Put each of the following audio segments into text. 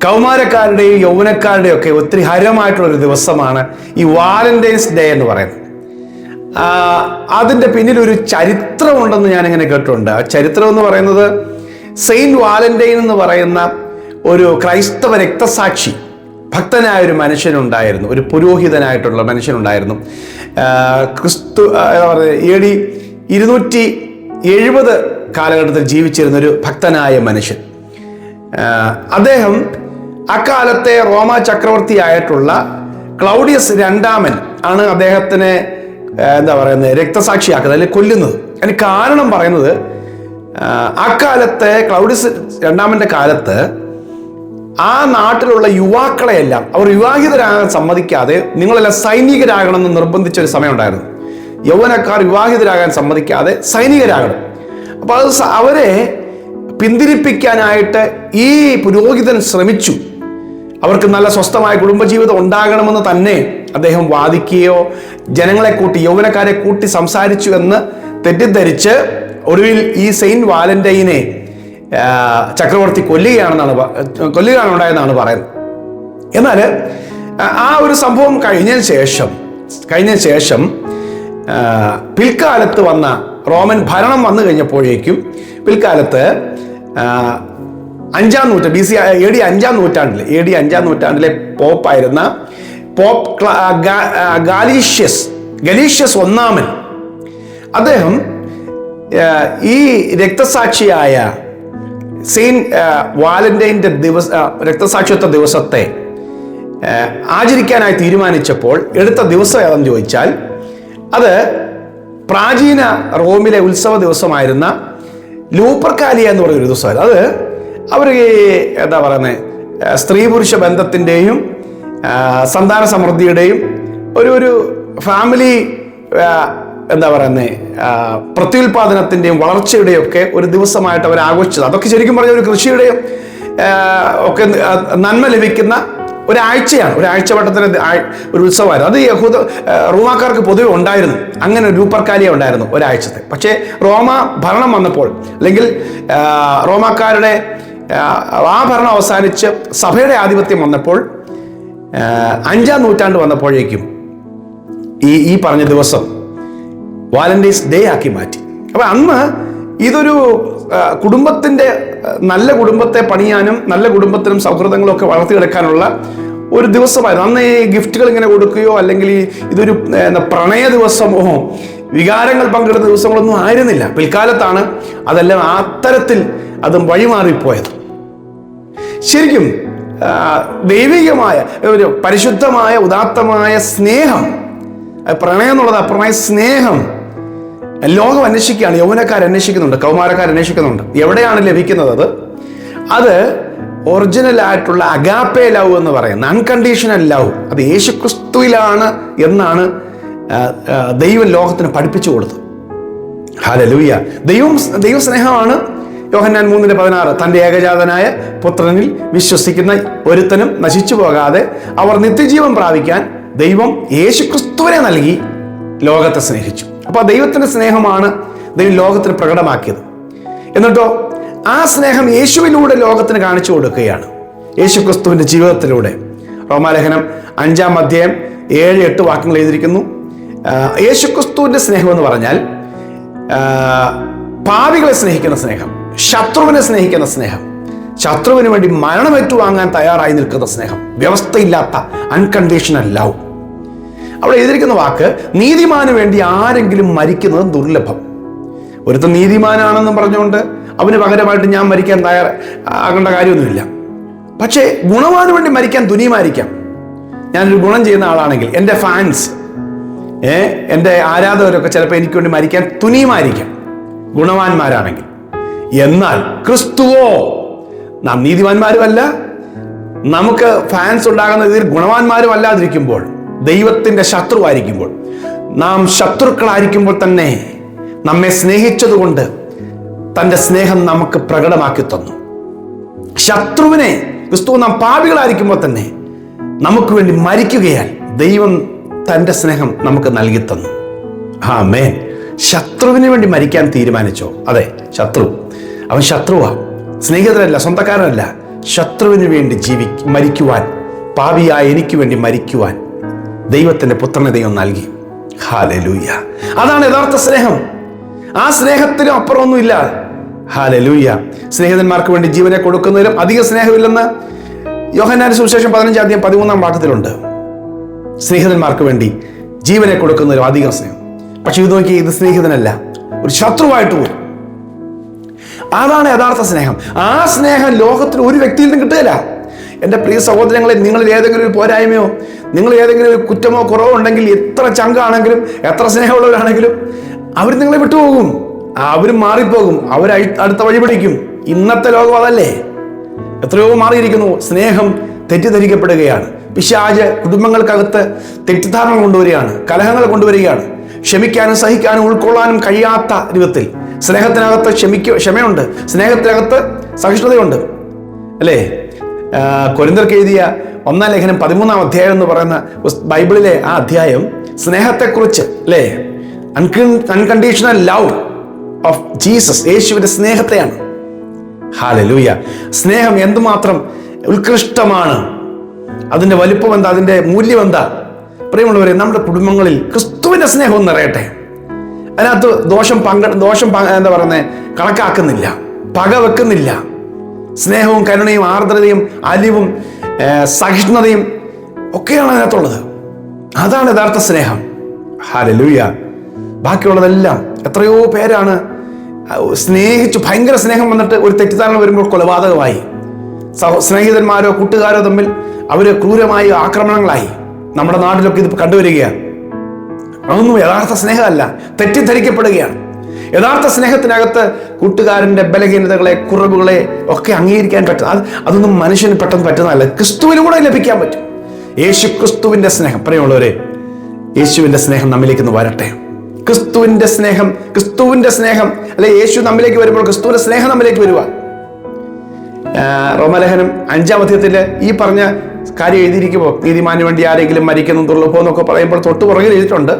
കൗമാരക്കാരുടെയും യൗവനക്കാരുടെയും ഒക്കെ ഒത്തിരി ഹരമായിട്ടുള്ളൊരു ദിവസമാണ് ഈ വാലന്റൈൻസ് ഡേ എന്ന് പറയുന്നത്. അതിൻ്റെ പിന്നിലൊരു ചരിത്രമുണ്ടെന്ന് ഞാനിങ്ങനെ കേട്ടിട്ടുണ്ട്. ആ ചരിത്രം എന്ന് പറയുന്നത് സെയിൻറ്റ് വാലന്റൈൻ എന്ന് പറയുന്ന ഒരു ക്രൈസ്തവ രക്തസാക്ഷി ഭക്തനായ ഒരു മനുഷ്യനുണ്ടായിരുന്നു, ഒരു പുരോഹിതനായിട്ടുള്ള മനുഷ്യനുണ്ടായിരുന്നു. ക്രിസ്തു AD 270 കാലഘട്ടത്തിൽ ജീവിച്ചിരുന്ന ഒരു ഭക്തനായ മനുഷ്യൻ. അദ്ദേഹം അക്കാലത്തെ റോമ ചക്രവർത്തിയായിട്ടുള്ള ക്ലൗഡിയസ് രണ്ടാമൻ ആണ് അദ്ദേഹത്തിനെ രക്തസാക്ഷിയാക്കുന്നത്, അല്ലെങ്കിൽ കൊല്ലുന്നത്. അതിന് കാരണം പറയുന്നത് അക്കാലത്തെ ക്ലൗഡിയസ് രണ്ടാമന്റെ കാലത്ത് ആ നാട്ടിലുള്ള യുവാക്കളെയെല്ലാം അവർ വിവാഹിതരാകാൻ സമ്മതിക്കാതെ നിങ്ങളെല്ലാം സൈനികരാകണമെന്ന് നിർബന്ധിച്ച ഒരു സമയം ഉണ്ടായിരുന്നു. യൗവനക്കാർ വിവാഹിതരാകാൻ സമ്മതിക്കാതെ സൈനികരാകണം. അപ്പോൾ അത് അവരെ പിന്തിരിപ്പിക്കാനായിട്ട് ഈ പുരോഹിതൻ ശ്രമിച്ചു. അവർക്ക് നല്ല സ്വസ്ഥമായ കുടുംബജീവിതം ഉണ്ടാകണമെന്ന് തന്നെ അദ്ദേഹം വാദിക്കുകയോ ജനങ്ങളെ കൂട്ടി, യൗവനക്കാരെ കൂട്ടി സംസാരിച്ചു എന്ന് തെറ്റിദ്ധരിച്ച് ഒടുവിൽ ഈ സെയിൻറ്റ് വാലന്റൈനെ ചക്രവർത്തി കൊല്ലുകയാണ് ഉണ്ടായെന്നാണ് പറയുന്നത്. എന്നാൽ ആ ഒരു സംഭവം കഴിഞ്ഞ ശേഷം പിൽക്കാലത്ത് വന്ന റോമൻ ഭരണം വന്നു കഴിഞ്ഞപ്പോഴേക്കും പിൽക്കാലത്ത് 5-ാം നൂറ്റാണ്ട് BC AD 5-ാം നൂറ്റാണ്ടിലെ പോപ്പായിരുന്ന പോപ്പ് ഗലീഷ്യസ് ഒന്നാമൻ അദ്ദേഹം ഈ രക്തസാക്ഷിയായ സെയിൻറ്റ് വാലന്റൈൻ്റെ രക്തസാക്ഷിത്വ ദിവസത്തെ ആചരിക്കാനായി തീരുമാനിച്ചപ്പോൾ എടുത്ത ദിവസം ഏതെന്ന് ചോദിച്ചാൽ അത് പ്രാചീന റോമിലെ ഉത്സവ ദിവസമായിരുന്ന ലൂപ്പർക്കാലിയ എന്ന് പറയുന്നൊരു ദിവസമായിരുന്നു. അത് അവർ സ്ത്രീ പുരുഷ ബന്ധത്തിൻ്റെയും സന്താന സമൃദ്ധിയുടെയും ഒരു ഫാമിലി പ്രത്യുൽപാദനത്തിൻ്റെയും വളർച്ചയുടെയും ഒക്കെ ഒരു ദിവസമായിട്ട് അവർ ആഘോഷിച്ചത്. അതൊക്കെ ശരിക്കും പറഞ്ഞ ഒരു കൃഷിയുടെയും ഒക്കെ നന്മ ലഭിക്കുന്ന ഒരാഴ്ചയാണ്, ഒരാഴ്ചവട്ടത്തിന് ഒരു ഉത്സവമായിരുന്നു. അത് റോമാക്കാർക്ക് പൊതുവെ ഉണ്ടായിരുന്നു, അങ്ങനെ ലൂപ്പർക്കാലിയ ഉണ്ടായിരുന്നു ഒരാഴ്ചത്തെ. പക്ഷേ റോമ ഭരണം വന്നപ്പോൾ, അല്ലെങ്കിൽ റോമാക്കാരുടെ ആ ഭരണം അവസാനിച്ച് സഭയുടെ ആധിപത്യം വന്നപ്പോൾ 5-ാം നൂറ്റാണ്ട് വന്നപ്പോഴേക്കും ഈ പറഞ്ഞ ദിവസം വാലന്റൈൻസ് ഡേ ആക്കി മാറ്റി. അപ്പം അന്ന് ഇതൊരു നല്ല കുടുംബത്തെ പണിയാനും നല്ല കുടുംബത്തിനും സൗഹൃദങ്ങളൊക്കെ വളർത്തിയെടുക്കാനുള്ള ഒരു ദിവസമായിരുന്നു. അന്ന് ഈ ഗിഫ്റ്റുകൾ ഇങ്ങനെ കൊടുക്കുകയോ അല്ലെങ്കിൽ ഇതൊരു പ്രണയ ദിവസമോ വികാരങ്ങൾ പങ്കിടുന്ന ദിവസങ്ങളൊന്നും ആയിരുന്നില്ല. പിൽക്കാലത്താണ് അതെല്ലാം അത്തരത്തിൽ അതും വഴിമാറിപ്പോയത്. ശരിക്കും ദൈവികമായ ഒരു പരിശുദ്ധമായ ഉദാത്തമായ സ്നേഹം, പ്രണയം എന്നുള്ളത് അപ്പുറമായ സ്നേഹം ലോകം അന്വേഷിക്കുകയാണ്, യൗവനക്കാർ അന്വേഷിക്കുന്നുണ്ട്, കൗമാരക്കാർ അന്വേഷിക്കുന്നുണ്ട്. എവിടെയാണ് ലഭിക്കുന്നത്? അത് ഒറിജിനൽ ആയിട്ടുള്ള അഗാപ്പെ ലവ് എന്ന് പറയുന്ന അൺകണ്ടീഷണൽ ലവ്, അത് യേശുക്രിസ്തുവിലാണ് എന്നാണ് ദൈവം ലോകത്തിന് പഠിപ്പിച്ചു കൊടുത്തത്. ഹല്ലേലൂയ. ദൈവ സ്നേഹമാണ്. യോഹന്നാൻ 3:16 തൻ്റെ ഏകജാതനായ പുത്രനിൽ വിശ്വസിക്കുന്ന ഒരുത്തനും നശിച്ചു പോകാതെ അവർ നിത്യജീവൻ പ്രാപിക്കാൻ ദൈവം യേശുക്രിസ്തുവിനെ നൽകി ലോകത്തെ സ്നേഹിച്ചു. അപ്പോൾ ദൈവത്തിൻ്റെ സ്നേഹമാണ് ദൈവം ലോകത്തിന് പ്രകടമാക്കിയത്. എന്നിട്ടോ ആ സ്നേഹം യേശുവിലൂടെ ലോകത്തിന് കാണിച്ചു കൊടുക്കുകയാണ്, യേശുക്രിസ്തുവിൻ്റെ ജീവിതത്തിലൂടെ. റോമാലേഖനം 5-ാം അധ്യായം 7-8 വാക്യങ്ങൾ എഴുതിയിരിക്കുന്നു. യേശുക്രിസ്തുവിൻ്റെ സ്നേഹം എന്ന് പറഞ്ഞാൽ പാപികളെ സ്നേഹിക്കുന്ന സ്നേഹം, ശത്രുവിനെ സ്നേഹിക്കുന്ന സ്നേഹം, ശത്രുവിന് വേണ്ടി മരണം ഏറ്റുവാങ്ങാൻ തയ്യാറായി നിൽക്കുന്ന സ്നേഹം, വ്യവസ്ഥയില്ലാത്ത അൺകണ്ടീഷണൽ ലവ്. അവിടെ എഴുതിയിരിക്കുന്ന വാക്ക്, നീതിമാന് വേണ്ടി ആരെങ്കിലും മരിക്കുന്നത് ദുർലഭം. ഒരുത്തൻ നീതിമാനാണെന്നും പറഞ്ഞുകൊണ്ട് അവന് പകരമായിട്ട് ഞാൻ മരിക്കാൻ ആകേണ്ട കാര്യമൊന്നുമില്ല. പക്ഷേ ഗുണവാന് വേണ്ടി മരിക്കാൻ തുനിയുമായിരിക്കാം. ഞാനൊരു ഗുണം ചെയ്യുന്ന ആളാണെങ്കിൽ എൻ്റെ ഫാൻസ്, എൻ്റെ ആരാധകരൊക്കെ ചിലപ്പോൾ എനിക്ക് വേണ്ടി മരിക്കാൻ തുനിയുമായിരിക്കാം, ഗുണവാന്മാരാണെങ്കിൽ. എന്നാൽ ക്രിസ്തുവോ, നാം നീതിമാന്മാരുമല്ല, നമുക്ക് ഫാൻസ് ഉണ്ടാകുന്ന രീതിയിൽ ഗുണവാന്മാരും അല്ലാതിരിക്കുമ്പോൾ, ദൈവത്തിൻ്റെ ശത്രുവായിരിക്കുമ്പോൾ, നാം ശത്രുക്കളായിരിക്കുമ്പോൾ തന്നെ നമ്മെ സ്നേഹിച്ചതുകൊണ്ട് തൻ്റെ സ്നേഹം നമുക്ക് പ്രകടമാക്കി തന്നു. ശത്രുവിനെ ക്രിസ്തു, നാം പാപികളായിരിക്കുമ്പോൾ തന്നെ നമുക്ക് വേണ്ടി മരിക്കുകയാൽ ദൈവം തൻ്റെ സ്നേഹം നമുക്ക് നൽകി തന്നു. ആമേൻ. ശത്രുവിന് വേണ്ടി മരിക്കാൻ തീരുമാനിച്ചോ? അതെ, ശത്രു. അവൻ ശത്രുവാ, സ്നേഹിതരല്ല, സ്വന്തക്കാരനല്ല, ശത്രുവിന് വേണ്ടി മരിക്കുവാൻ, പാപിയായ എനിക്ക് വേണ്ടി മരിക്കുവാൻ ദൈവത്തിൻ്റെ പുത്രനെ ദൈവം നൽകി. ഹല്ലേലൂയ. അതാണ് യഥാർത്ഥ സ്നേഹം. ആ സ്നേഹത്തിനും അപ്പുറമൊന്നുമില്ല. ഹല്ലേലൂയ. സ്നേഹിതന്മാർക്ക് വേണ്ടി ജീവനെ കൊടുക്കുന്നതിലും അധിക സ്നേഹമില്ലെന്ന് യോഹന്നാന്റെ സുവിശേഷം 15:13 സ്നേഹിതന്മാർക്ക് വേണ്ടി ജീവനെ കൊടുക്കുന്നതിലും അധികം സ്നേഹം. പക്ഷെ ഇത് നോക്കി, ഇത് സ്നേഹിതനല്ല, ഒരു ശത്രുവായിട്ട് പോലും. അതാണ് യഥാർത്ഥ സ്നേഹം. ആ സ്നേഹം ലോകത്തിന് ഒരു വ്യക്തിയിൽ നിന്നും കിട്ടുകയില്ല. എൻ്റെ പ്രിയ സഹോദരങ്ങളെ, നിങ്ങളിൽ ഏതെങ്കിലും ഒരു പോരായ്മയോ, നിങ്ങൾ ഏതെങ്കിലും ഒരു കുറ്റമോ കുറവോ ഉണ്ടെങ്കിൽ, എത്ര ചങ്കാണെങ്കിലും എത്ര സ്നേഹമുള്ളവരാണെങ്കിലും അവർ നിങ്ങളെ വിട്ടുപോകും. അവരും മാറിപ്പോകും. അവർ അടുത്ത വഴി പിടിക്കും. ഇന്നത്തെ ലോകം അതല്ലേ. എത്രയോ മാറിയിരിക്കുന്നു. സ്നേഹം തെറ്റിദ്ധരിക്കപ്പെടുകയാണ്. പിശാച് കുടുംബങ്ങൾക്കകത്ത് തെറ്റിദ്ധാരണ കൊണ്ടുവരികയാണ്, കലഹങ്ങൾ കൊണ്ടുവരികയാണ്. ക്ഷമിക്കാനും സഹിക്കാനും ഉൾക്കൊള്ളാനും കഴിയാത്ത രൂപത്തിൽ. സ്നേഹത്തിനകത്ത് ക്ഷമയുണ്ട്, സ്നേഹത്തിനകത്ത് സഹിഷ്ണുതയുണ്ട്, അല്ലേ? കൊരിന്ത്യർക്ക് എഴുതിയ 1 ലേഖനം 13 എന്ന് പറയുന്ന ബൈബിളിലെ ആ അധ്യായം സ്നേഹത്തെക്കുറിച്ച്, അല്ലേ? അൺകണ്ടീഷണൽ ലവ് ഓഫ് ജീസസ്, യേശുവിന്റെ സ്നേഹത്തെയാണ്. ഹല്ലേലൂയ. സ്നേഹം എന്തുമാത്രം ഉത്കൃഷ്ടമാണ്, അതിന്റെ വലിപ്പം എന്താ, അതിന്റെ മൂല്യം എന്താ? പ്രിയമുള്ളവരെ, നമ്മുടെ കുടുംബങ്ങളിൽ ക്രിസ്തുവിന്റെ സ്നേഹം നിറയട്ടെ. അതിനകത്ത് ദോഷം എന്താ പറയുന്നത്, കണക്കാക്കുന്നില്ല, പക വെക്കുന്നില്ല. സ്നേഹവും കരുണയും ആർദ്രതയും അലിവും സഹിഷ്ണുതയും ഒക്കെയാണ് അതിനകത്തുള്ളത്. അതാണ് യഥാർത്ഥ സ്നേഹം. ഹല്ലേലൂയ. ബാക്കിയുള്ളതെല്ലാം, എത്രയോ പേരാണ് സ്നേഹിച്ചു, ഭയങ്കര സ്നേഹം വന്നിട്ട് ഒരു തെറ്റിദ്ധാരണ വരുമ്പോൾ കൊലപാതകമായി. സ്നേഹിതന്മാരോ കൂട്ടുകാരോ തമ്മിൽ അവർ ക്രൂരമായ ആക്രമണങ്ങളായി. നമ്മുടെ നാട്ടിലൊക്കെ ഇത് കണ്ടുവരികയാണ്. അതൊന്നും യഥാർത്ഥ സ്നേഹമല്ല, തെറ്റിദ്ധരിക്കപ്പെടുകയാണ്. യഥാർത്ഥ സ്നേഹത്തിനകത്ത് കൂട്ടുകാരൻ്റെ ബലഹീനതകളെ, കുറവുകളെ ഒക്കെ അംഗീകരിക്കാൻ പറ്റും. അതൊന്നും മനുഷ്യന് പെട്ടെന്ന് പറ്റുന്നതല്ല. ക്രിസ്തുവിലൂടെ ലഭിക്കാൻ പറ്റും. യേശു ക്രിസ്തുവിന്റെ സ്നേഹം. പ്രിയമുള്ളവരെ, യേശുവിന്റെ സ്നേഹം നമ്മിലേക്ക് വരട്ടെ. ക്രിസ്തുവിന്റെ സ്നേഹം അല്ലെ, യേശു നമ്മിലേക്ക് വരുമ്പോൾ ക്രിസ്തുവിന്റെ സ്നേഹം നമ്മിലേക്ക് വരുക. റോമാലേഖനം 5-ാം അധ്യായത്തിൽ ഈ പറഞ്ഞ കാര്യം എഴുതിയിരിക്കുമ്പോൾ, നീതിമാന് വേണ്ടി ആരെങ്കിലും മരിക്കുന്നു ദുർലഭം എന്നൊക്കെ പറയുമ്പോൾ തൊട്ട് പുറകിൽ എഴുതിയിട്ടുണ്ട്,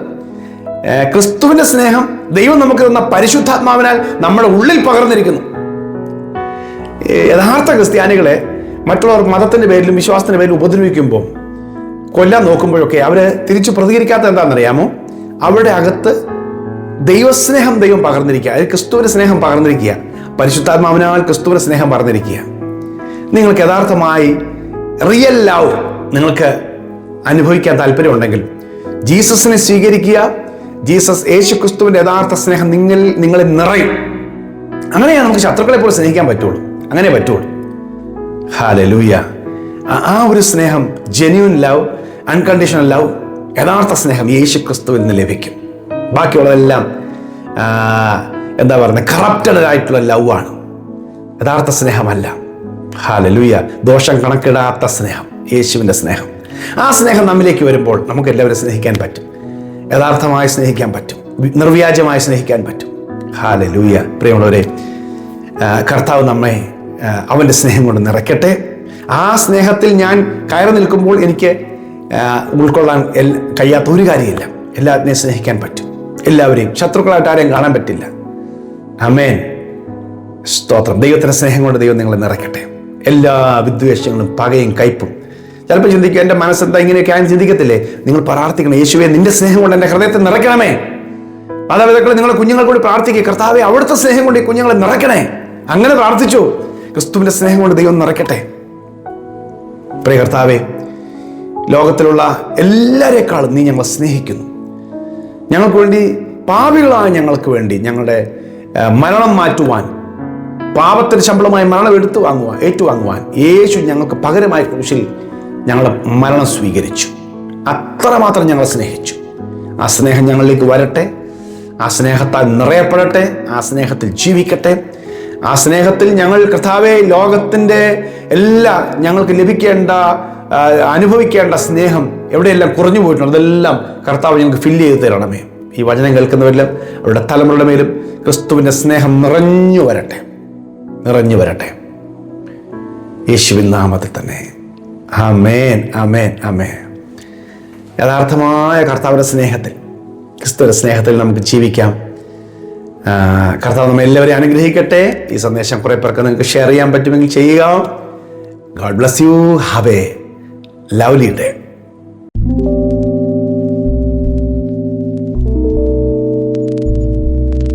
ക്രിസ്തുവിന്റെ സ്നേഹം ദൈവം നമുക്ക് തന്ന പരിശുദ്ധാത്മാവിനാൽ നമ്മുടെ ഉള്ളിൽ പകർന്നിരിക്കുന്നു. യഥാർത്ഥ ക്രിസ്ത്യാനികളെ മറ്റുള്ളവർ മതത്തിന്റെ പേരിലും വിശ്വാസത്തിന്റെ പേരിലും ഉപദ്രവിക്കുമ്പോൾ, കൊല്ലാൻ നോക്കുമ്പോഴൊക്കെ അവര് തിരിച്ചു പ്രതികരിക്കാത്ത എന്താണെന്നറിയാമോ? അവരുടെ അകത്ത് ദൈവസ്നേഹം ദൈവം പകർന്നിരിക്കുക, അതിൽ ക്രിസ്തുവിന്റെ സ്നേഹം പകർന്നിരിക്കുക, പരിശുദ്ധാത്മാവിനാൽ ക്രിസ്തുവിന്റെ സ്നേഹം പകർന്നിരിക്കുക. നിങ്ങൾക്ക് യഥാർത്ഥമായി റിയൽ ലവ് നിങ്ങൾക്ക് അനുഭവിക്കാൻ താല്പര്യമുണ്ടെങ്കിൽ ജീസസിനെ സ്വീകരിക്കുക. യേശു ക്രിസ്തുവിന്റെ യഥാർത്ഥ സ്നേഹം നിങ്ങളെ നിറയും. അങ്ങനെയാണ് നമുക്ക് ശത്രുക്കളെ പോലെ സ്നേഹിക്കാൻ പറ്റുള്ളൂ. അങ്ങനെ പറ്റുള്ളൂ. ഹല്ലേലൂയ. ആ ഒരു സ്നേഹം, ജെന്യൂൻ ലവ്, അൺകണ്ടീഷണൽ ലവ്, യഥാർത്ഥ സ്നേഹം യേശു ക്രിസ്തുവിൽ നിന്ന് ലഭിക്കും. ബാക്കിയുള്ളതെല്ലാം എന്താ പറയുന്നത്, കറപ്റ്റഡ് ആയിട്ടുള്ള ലവ് ആണ്, യഥാർത്ഥ സ്നേഹമല്ല. ഹല്ലേലൂയ. ദോഷം കണക്കിടാത്ത സ്നേഹം, യേശുവിൻ്റെ സ്നേഹം. ആ സ്നേഹം നമ്മിലേക്ക് വരുമ്പോൾ നമുക്ക് എല്ലാവരും സ്നേഹിക്കാൻ പറ്റും, യഥാർത്ഥമായി സ്നേഹിക്കാൻ പറ്റും, നിർവ്യാജമായി സ്നേഹിക്കാൻ പറ്റും. ഹല്ലേലൂയ. പ്രിയമുള്ളവരെ, കർത്താവ് നമ്മെ അവൻ്റെ സ്നേഹം കൊണ്ട് നിറയ്ക്കട്ടെ. ആ സ്നേഹത്തിൽ ഞാൻ കയറി നിൽക്കുമ്പോൾ എനിക്ക് ഉൾക്കൊള്ളാൻ കഴിയാത്ത ഒരു കാര്യമില്ല. എല്ലാത്തിനെയും സ്നേഹിക്കാൻ പറ്റും. എല്ലാവരെയും, ശത്രുക്കളായിട്ട് ആരെയും കാണാൻ പറ്റില്ല. ആമേൻ. സ്തോത്രം. ദൈവത്തിൻ്റെ സ്നേഹം കൊണ്ട് ദൈവം നിങ്ങളെ നിറയ്ക്കട്ടെ. എല്ലാ വിദ്വേഷങ്ങളും പകയും കയ്പും. ചിലപ്പോൾ ചിന്തിക്കും, എൻ്റെ മനസ്സെന്താ ഇങ്ങനെയൊക്കെ ആരും ചിന്തിക്കത്തില്ലേ? നിങ്ങൾ പ്രാർത്ഥിക്കണം, യേശുവേ നിന്റെ സ്നേഹം കൊണ്ട് എൻ്റെ ഹൃദയത്തെ നിറയ്ക്കണമേ. മാതാപിതാക്കളെ, നിങ്ങളെ കുഞ്ഞുങ്ങൾ കൂടി പ്രാർത്ഥിക്കുക, കർത്താവേ അവിടുത്തെ സ്നേഹം കൊണ്ട് ഈ കുഞ്ഞുങ്ങളെ നിറയ്ക്കണേ. അങ്ങനെ പ്രാർത്ഥിച്ചു. ക്രിസ്തുവിന്റെ സ്നേഹം കൊണ്ട് ദൈവം നിറയ്ക്കട്ടെ. പ്രിയ കർത്താവേ, ലോകത്തിലുള്ള എല്ലാവരെക്കാളും നീ ഞങ്ങളെ സ്നേഹിക്കുന്നു. ഞങ്ങൾക്ക് വേണ്ടി, പാപികളായ ഞങ്ങൾക്ക് വേണ്ടി ഞങ്ങളുടെ മരണം മാറ്റുവാൻ, പാപത്തിന് ശമ്പളമായി മരണം ഏറ്റുവാങ്ങുവാൻ യേശു ഞങ്ങൾക്ക് പകരമായി ക്രൂശിൽ ഞങ്ങളുടെ മരണം സ്വീകരിച്ചു. അത്രമാത്രം ഞങ്ങളെ സ്നേഹിച്ചു. ആ സ്നേഹം ഞങ്ങളിലേക്ക് വരട്ടെ. ആ സ്നേഹത്താൽ നിറയപ്പെടട്ടെ. ആ സ്നേഹത്തിൽ ജീവിക്കട്ടെ. ആ സ്നേഹത്തിൽ ഞങ്ങൾ കർത്താവേ, ലോകത്തിൻ്റെ എല്ലാ ഞങ്ങൾക്ക് ലഭിക്കേണ്ട, അനുഭവിക്കേണ്ട സ്നേഹം എവിടെയെല്ലാം കുറഞ്ഞു പോയിട്ടുണ്ട് അതെല്ലാം കർത്താവ് ഞങ്ങൾക്ക് ഫില്ല് ചെയ്ത് തരണമേ. ഈ വചനം കേൾക്കുന്നവരെല്ലാം അവരുടെ തലമുറയുടെ മേലും ക്രിസ്തുവിൻ്റെ സ്നേഹം നിറഞ്ഞു വരട്ടെ, നിറഞ്ഞു വരട്ടെ. യേശുവിൻ നാമത്തിൽ തന്നെ. ആമേൻ, ആമേൻ, ആമേൻ. യഥാർത്ഥമായ കർത്താവിൻ്റെ സ്നേഹത്തിൽ, ക്രിസ്തുവിൻ്റെ സ്നേഹത്തിൽ നമുക്ക് ജീവിക്കാം. കർത്താവ് നമ്മെ എല്ലാവരെയും അനുഗ്രഹിക്കട്ടെ. ഈ സന്ദേശം കുറേ പേർക്ക് നിങ്ങൾക്ക് ഷെയർ ചെയ്യാൻ പറ്റുമെങ്കിൽ ചെയ്യുക. God bless you. Have A lovely day.